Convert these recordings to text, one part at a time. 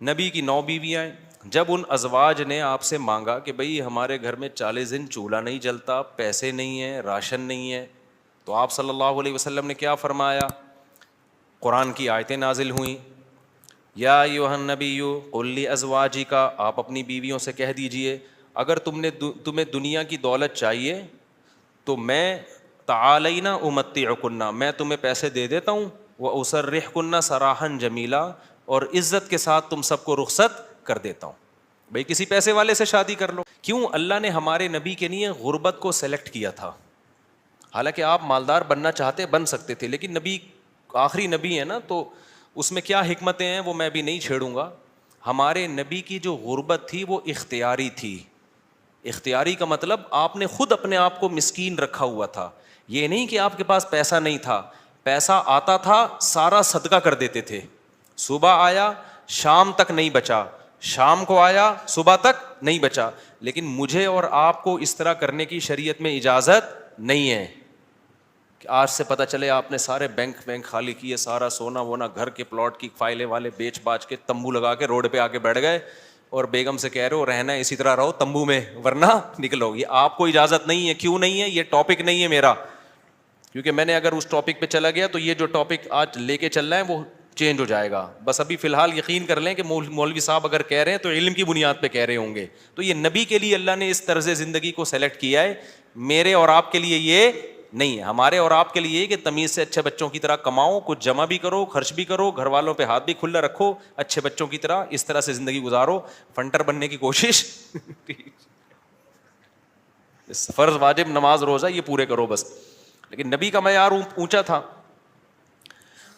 نبی کی 9 بیویاں ہیں. جب ان ازواج نے آپ سے مانگا کہ بھئی ہمارے گھر میں 40 دن چولہا نہیں جلتا, پیسے نہیں ہیں, راشن نہیں ہے, تو آپ صلی اللہ علیہ وسلم نے کیا فرمایا؟ قرآن کی آیتیں نازل ہوئیں. یا ایھا النبی قل لازواجک, آپ اپنی بیویوں سے کہہ دیجئے اگر تمہیں دنیا کی دولت چاہیے تو میں تعالینا امتعکن, میں تمہیں پیسے دے دیتا ہوں, واسرحکن سراحا جمیلا, اور عزت کے ساتھ تم سب کو رخصت کر دیتا ہوں. بھئی کسی پیسے والے سے شادی کر لو. کیوں اللہ نے ہمارے نبی کے لیے غربت کو سلیکٹ کیا تھا؟ حالانکہ آپ مالدار بننا چاہتے بن سکتے تھے, لیکن نبی آخری نبی ہے نا, تو اس میں کیا حکمتیں ہیں وہ میں بھی نہیں چھیڑوں گا. ہمارے نبی کی جو غربت تھی وہ اختیاری تھی. اختیاری کا مطلب آپ نے خود اپنے آپ کو مسکین رکھا ہوا تھا. یہ نہیں کہ آپ کے پاس پیسہ نہیں تھا, پیسہ آتا تھا سارا صدقہ کر دیتے تھے. صبح آیا شام تک نہیں بچا, شام کو آیا صبح تک نہیں بچا. لیکن مجھے اور آپ کو اس طرح کرنے کی شریعت میں اجازت نہیں ہے کہ آج سے پتہ چلے آپ نے سارے بینک خالی کیے, سارا سونا وونا گھر کے پلاٹ کی فائلیں والے بیچ باچ کے تمبو لگا کے روڈ پہ آ کے بیٹھ گئے اور بیگم سے کہہ رہے ہو رہنا ہے اسی طرح رہو تمبو میں ورنہ نکلو. یہ آپ کو اجازت نہیں ہے. کیوں نہیں ہے؟ یہ ٹاپک نہیں ہے میرا, کیونکہ میں نے اگر اس ٹاپک پہ چلا گیا تو یہ جو ٹاپک آج لے کے چل رہا ہے وہ چینج ہو جائے گا. بس ابھی فی الحال یقین کر لیں کہ مولوی صاحب اگر کہہ رہے ہیں تو علم کی بنیاد پہ کہہ رہے ہوں گے. تو یہ نبی کے لیے اللہ نے اس طرز زندگی کو سلیکٹ کیا ہے, میرے اور آپ کے لیے یہ نہیں ہے. ہمارے اور آپ کے لیے یہ کہ تمیز سے اچھے بچوں کی طرح کماؤ, کچھ جمع بھی کرو, خرچ بھی کرو, گھر والوں پہ ہاتھ بھی کھلا رکھو, اچھے بچوں کی طرح اس طرح سے زندگی گزارو, فنٹر بننے کی کوشش فرض واجب نماز روزہ یہ پورے کرو بس. لیکن نبی کا معیار اونچا تھا.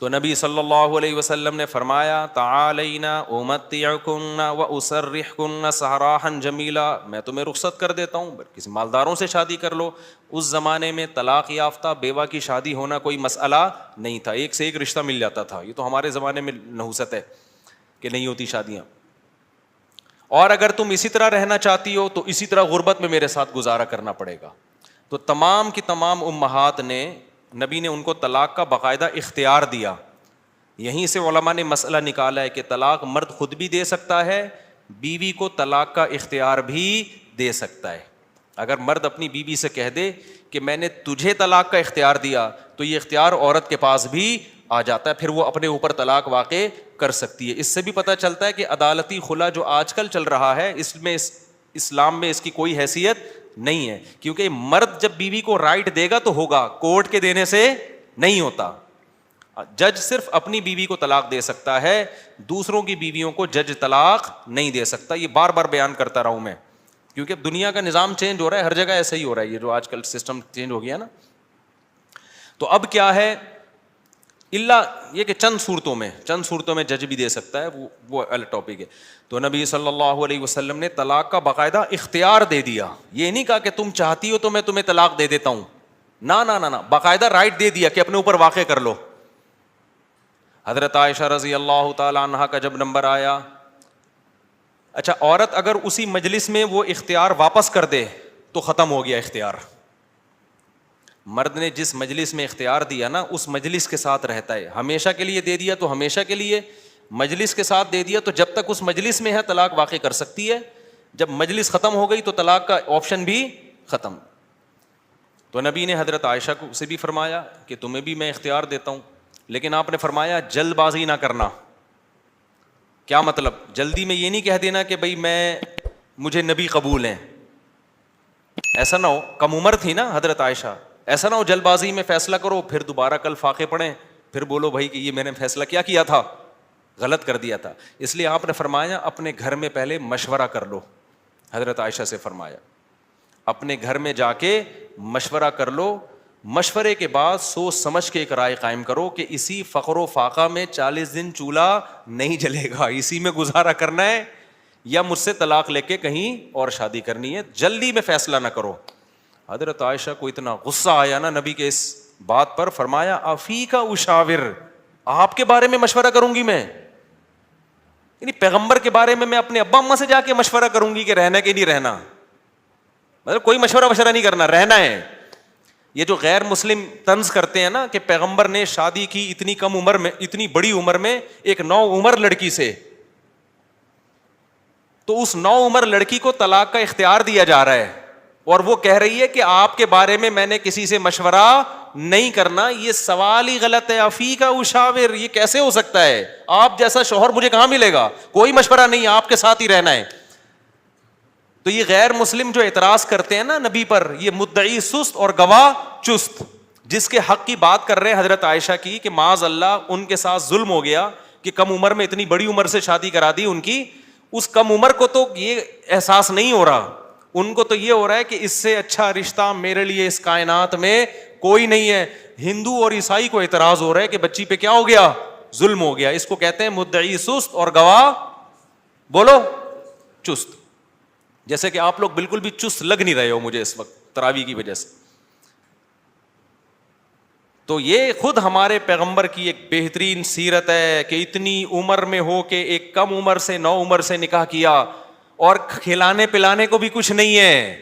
تو نبی صلی اللہ علیہ وسلم نے فرمایا تعالینا امتعکن واسرحکن سراحا جمیلا, میں تمہیں رخصت کر دیتا ہوں, کسی مالداروں سے شادی کر لو. اس زمانے میں طلاق یافتہ بیوہ کی شادی ہونا کوئی مسئلہ نہیں تھا, ایک سے ایک رشتہ مل جاتا تھا. یہ تو ہمارے زمانے میں نحوست ہے کہ نہیں ہوتی شادیاں. اور اگر تم اسی طرح رہنا چاہتی ہو تو اسی طرح غربت میں میرے ساتھ گزارا کرنا پڑے گا. تو تمام کی تمام امہات نے, نبی نے ان کو طلاق کا باقاعدہ اختیار دیا. یہیں سے علماء نے مسئلہ نکالا ہے کہ طلاق مرد خود بھی دے سکتا ہے, بیوی کو طلاق کا اختیار بھی دے سکتا ہے. اگر مرد اپنی بیوی سے کہہ دے کہ میں نے تجھے طلاق کا اختیار دیا تو یہ اختیار عورت کے پاس بھی آ جاتا ہے, پھر وہ اپنے اوپر طلاق واقع کر سکتی ہے. اس سے بھی پتہ چلتا ہے کہ عدالتی خلا جو آج کل چل رہا ہے اس میں اسلام میں اس کی کوئی حیثیت نہیں ہے, کیونکہ مرد جب بیوی کو رائٹ دے گا تو ہوگا, کورٹ کے دینے سے نہیں ہوتا. جج صرف اپنی بیوی کو طلاق دے سکتا ہے, دوسروں کی بیویوں کو جج طلاق نہیں دے سکتا. یہ بار بار بیان کرتا رہا ہوں میں, کیونکہ دنیا کا نظام چینج ہو رہا ہے, ہر جگہ ایسا ہی ہو رہا ہے, یہ جو آج کل سسٹم چینج ہو گیا نا. تو اب کیا ہے, اللہ یہ کہ چند صورتوں میں جج بھی دے سکتا ہے, وہ الگ ٹاپک ہے. تو نبی صلی اللہ علیہ وسلم نے طلاق کا باقاعدہ اختیار دے دیا. یہ نہیں کہا کہ تم چاہتی ہو تو میں تمہیں طلاق دے دیتا ہوں, نہ, باقاعدہ رائٹ دے دیا کہ اپنے اوپر واقع کر لو. حضرت عائشہ رضی اللہ تعالی عنہا کا جب نمبر آیا, اچھا عورت اگر اسی مجلس میں وہ اختیار واپس کر دے تو ختم ہو گیا اختیار. مرد نے جس مجلس میں اختیار دیا نا اس مجلس کے ساتھ رہتا ہے, ہمیشہ کے لیے دے دیا تو ہمیشہ کے لیے, مجلس کے ساتھ دے دیا تو جب تک اس مجلس میں ہے طلاق واقع کر سکتی ہے, جب مجلس ختم ہو گئی تو طلاق کا آپشن بھی ختم. تو نبی نے حضرت عائشہ کو سے بھی فرمایا کہ تمہیں بھی میں اختیار دیتا ہوں, لیکن آپ نے فرمایا جلد بازی نہ کرنا. کیا مطلب؟ جلدی میں یہ نہیں کہہ دینا کہ بھئی مجھے نبی قبول ہیں, ایسا نہ ہو. کم عمر تھی نا حضرت عائشہ, ایسا نہ ہو جلد بازی میں فیصلہ کرو پھر دوبارہ کل فاقے پڑیں, پھر بولو بھائی کہ یہ میں نے فیصلہ کیا تھا, غلط کر دیا تھا. اس لیے آپ نے فرمایا اپنے گھر میں پہلے مشورہ کر لو. حضرت عائشہ سے فرمایا اپنے گھر میں جا کے مشورہ کر لو, مشورے کے بعد سوچ سمجھ کے ایک رائے قائم کرو کہ اسی فقر و فاقہ میں 40 دن چولہا نہیں جلے گا, اسی میں گزارا کرنا ہے یا مجھ سے طلاق لے کے کہیں اور شادی کرنی ہے. جلدی میں فیصلہ نہ کرو. حضرت عائشہ کو اتنا غصہ آیا نا نبی کے اس بات پر, فرمایا افیک اشاور, آپ کے بارے میں مشورہ کروں گی میں, یعنی پیغمبر کے بارے میں اپنے ابا اماں سے جا کے مشورہ کروں گی کہ رہنا کہ نہیں رہنا. مطلب کوئی مشورہ نہیں کرنا, رہنا ہے. یہ جو غیر مسلم طنز کرتے ہیں نا کہ پیغمبر نے شادی کی اتنی کم عمر میں, اتنی بڑی عمر میں ایک 9 عمر لڑکی سے, تو اس نو عمر لڑکی کو طلاق کا اختیار دیا جا رہا ہے اور وہ کہہ رہی ہے کہ آپ کے بارے میں نے کسی سے مشورہ نہیں کرنا. یہ سوال ہی غلط ہے. افیک اشاور, یہ کیسے ہو سکتا ہے؟ آپ جیسا شوہر مجھے کہاں ملے گا؟ کوئی مشورہ نہیں, آپ کے ساتھ ہی رہنا ہے. تو یہ غیر مسلم جو اعتراض کرتے ہیں نا نبی پر, یہ مدعی سست اور گواہ چست. جس کے حق کی بات کر رہے ہیں حضرت عائشہ کی کہ معاذ اللہ ان کے ساتھ ظلم ہو گیا کہ کم عمر میں اتنی بڑی عمر سے شادی کرا دی ان کی. اس کم عمر کو تو یہ احساس نہیں ہو رہا, ان کو تو یہ ہو رہا ہے کہ اس سے اچھا رشتہ میرے لیے اس کائنات میں کوئی نہیں ہے. ہندو اور عیسائی کو اعتراض ہو رہا ہے کہ بچی پہ کیا ہو گیا؟ ظلم ہو گیا. اس کو کہتے ہیں مدعی سست اور گواہ بولو چست. جیسے کہ آپ لوگ بالکل بھی چست لگ نہیں رہے ہو مجھے اس وقت تراویح کی وجہ سے. تو یہ خود ہمارے پیغمبر کی ایک بہترین سیرت ہے کہ اتنی عمر میں ہو کے ایک کم عمر سے 9 عمر سے نکاح کیا, اور کھلانے پلانے کو بھی کچھ نہیں ہے,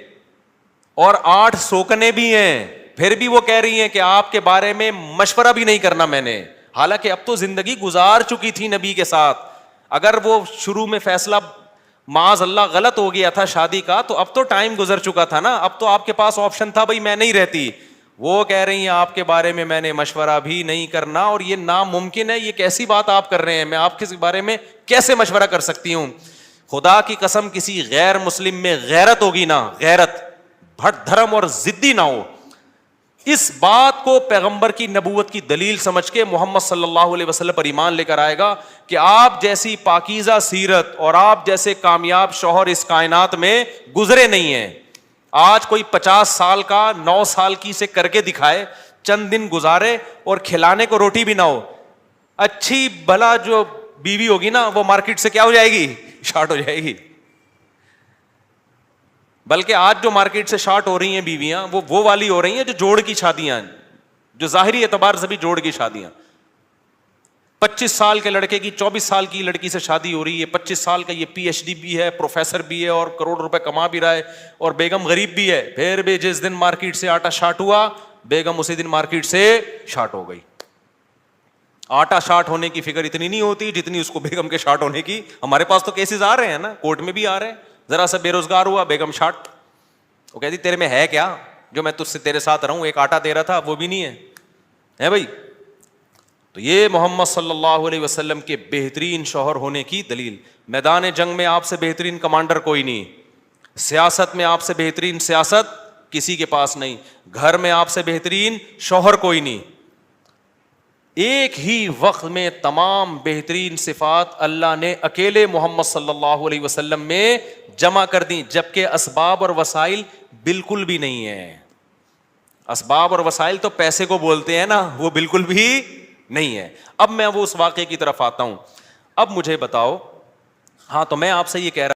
اور 8 سوکنے بھی ہیں, پھر بھی وہ کہہ رہی ہیں کہ آپ کے بارے میں مشورہ بھی نہیں کرنا میں نے. حالانکہ اب تو زندگی گزار چکی تھی نبی کے ساتھ. اگر وہ شروع میں فیصلہ معاذ اللہ غلط ہو گیا تھا شادی کا, تو اب تو ٹائم گزر چکا تھا نا, اب تو آپ کے پاس آپشن تھا بھائی میں نہیں رہتی. وہ کہہ رہی ہیں آپ کے بارے میں نے مشورہ بھی نہیں کرنا, اور یہ ناممکن ہے. یہ کیسی بات آپ کر رہے ہیں؟ میں آپ کے بارے میں کیسے مشورہ کر سکتی ہوں؟ خدا کی قسم کسی غیر مسلم میں غیرت ہوگی نا, غیرت, بھٹ دھرم اور ضدی نہ ہو, اس بات کو پیغمبر کی نبوت کی دلیل سمجھ کے محمد صلی اللہ علیہ وسلم پر ایمان لے کر آئے گا کہ آپ جیسی پاکیزہ سیرت اور آپ جیسے کامیاب شوہر اس کائنات میں گزرے نہیں ہیں. آج کوئی 50 سال کا 9 سال کی سے کر کے دکھائے, چند دن گزارے اور کھلانے کو روٹی بھی نہ ہو, اچھی بھلا جو بیوی ہوگی نا وہ مارکیٹ سے کیا ہو جائے گی؟ شارٹ ہو جائے گی. بلکہ آج جو مارکیٹ سے شارٹ ہو رہی ہیں بیویاں وہ والی ہو رہی ہیں جو جوڑ کی شادیاں, جو ظاہری اعتبار سے بھی جوڑ کی شادیاں. 25 سال کے لڑکے کی 24 سال کی لڑکی سے شادی ہو رہی ہے, 25 سال کا یہ PhD بھی ہے, پروفیسر بھی ہے, اور کروڑ روپے کما بھی رہا ہے, اور بیگم غریب بھی ہے. پھر بھی جس دن مارکیٹ سے آٹا شارٹ ہوا, بیگم اسی دن مارکیٹ سے شارٹ ہو گئی. آٹا شارٹ ہونے کی فکر اتنی نہیں ہوتی جتنی اس کو بیگم کے شارٹ ہونے کی. ہمارے پاس تو کیسز آ رہے ہیں نا, کورٹ میں بھی آ رہے ہیں. ذرا سا بے روزگار ہوا, بیگم شارٹ. وہ کہتی تیرے میں ہے کیا جو میں تجھ سے تیرے ساتھ رہوں؟ ایک آٹا دے رہا تھا وہ بھی نہیں ہے بھائی. تو یہ محمد صلی اللہ علیہ وسلم کے بہترین شوہر ہونے کی دلیل. میدان جنگ میں آپ سے بہترین کمانڈر کوئی نہیں, سیاست میں آپ سے بہترین سیاست کسی کے پاس نہیں, گھر میں آپ سے بہترین شوہر کوئی نہیں. ایک ہی وقت میں تمام بہترین صفات اللہ نے اکیلے محمد صلی اللہ علیہ وسلم میں جمع کر دی, جبکہ اسباب اور وسائل بالکل بھی نہیں ہے. اسباب اور وسائل تو پیسے کو بولتے ہیں نا, وہ بالکل بھی نہیں ہے. اب میں وہ اس واقعے کی طرف آتا ہوں. اب مجھے بتاؤ, ہاں تو میں آپ سے یہ کہہ رہا